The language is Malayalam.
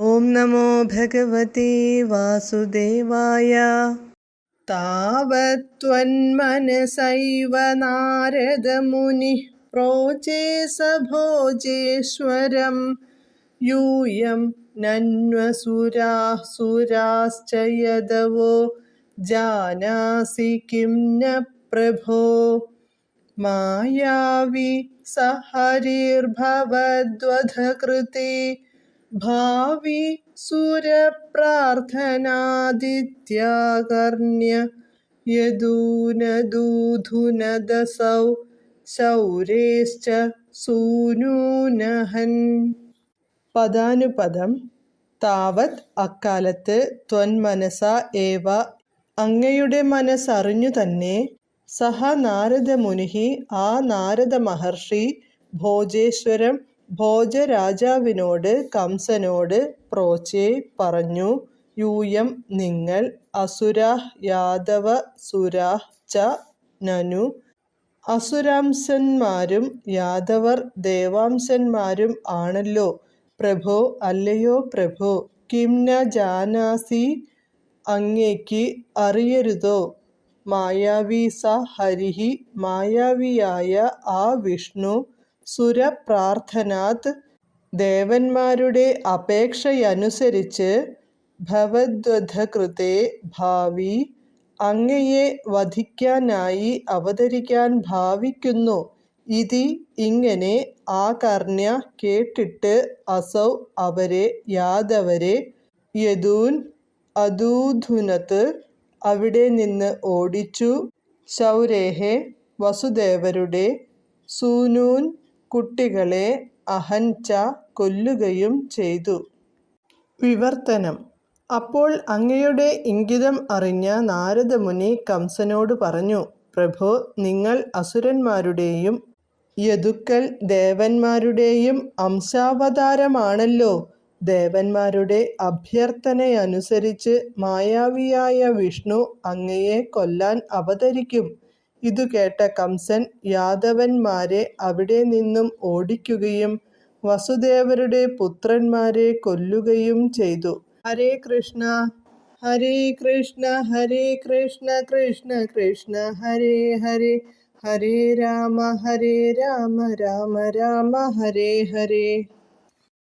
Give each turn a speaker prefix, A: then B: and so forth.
A: ഓം നമോ ഭഗവതേ വാസുദേവായ. താവത്വന്മനസൈവ നാരദമുനി പ്രോചേ സഭോജേശ്വരം യൂയം നന്വസുരാഃ സുരാശ്ച യദവോ ജാനാസി കിം ന പ്രഭോ. മായാവി സഹരിർഭവദ്വധകൃതേ ഭാവി സുരപ്രാർത്ഥനാദിത്യാകർണ്യ യദൂനദൂധുനദസൗ ശൗരേശ്ച സൂനൂനഹൻ. പദാനുപദം. താവത് അക്കാലത്ത്, ത്വന്മനസ ഏവ അങ്ങയുടെ മനസ്സറിഞ്ഞു തന്നെ, സഹ നാരദമുനിഹി ആ നാരദ മഹർഷി, ഭോജേശ്വരം ഭോജരാജാവിനോട് കംസനോട് പ്രോചേ പറഞ്ഞു, യൂയം നിങ്ങൾ, അസുരാഃ യാദവ സുരാഃ ച നനു അസുരാംശന്മാരും യാദവർ ദേവാംശന്മാരും ആണല്ലോ പ്രഭോ, അല്ലയോ പ്രഭോ. കിം ന ജാനാസി അങ്ങേക്ക് അറിയരുതോ, മായാവി സ ഹരിഹി മായാവിയായ ആ വിഷ്ണു, സുരപ്രാർത്ഥനാത് ദേവന്മാരുടെ അപേക്ഷയനുസരിച്ച്, ഭവദ്വധകൃതേ ഭാവി അങ്ങയെ വധിക്കാനായി അവതരിക്കാൻ ഭാവിക്കുന്നു. ഇതി ഇങ്ങനെ, ആകർണ്യ കേട്ടിട്ട്, അസൗ അവരെ, യാദവരെ, യദൂൻ അദൂധുനത് അവിടെ നിന്ന് ഓടിച്ചു, ശൗരേഹേ വസുദേവരുടെ, സൂനൂൻ കുട്ടികളെ, അഹൻ ച കൊല്ലുകയും ചെയ്തു. വിവർത്തനം. അപ്പോൾ അങ്ങയുടെ ഇംഗിതം അറിഞ്ഞ നാരദമുനി കംസനോട് പറഞ്ഞു, പ്രഭോ, നിങ്ങൾ അസുരന്മാരുടെയും യദുക്കൾ ദേവന്മാരുടെയും അംശാവതാരമാണല്ലോ. ദേവന്മാരുടെ അഭ്യർത്ഥനയനുസരിച്ച് മായാവിയായ വിഷ്ണു അങ്ങയെ കൊല്ലാൻ അവതരിക്കും. ഇതു കേട്ട കംസൻ യാദവന്മാരെ അവിടെ നിന്നും ഓടിക്കുകയും വസുദേവരുടെ പുത്രന്മാരെ കൊല്ലുകയും ചെയ്തു. ഹരേ കൃഷ്ണ ഹരേ കൃഷ്ണ ഹരേ കൃഷ്ണ കൃഷ്ണ കൃഷ്ണ ഹരേ ഹരേ, ഹരേ രാമ രാമ രാമ ഹരേ ഹരേ.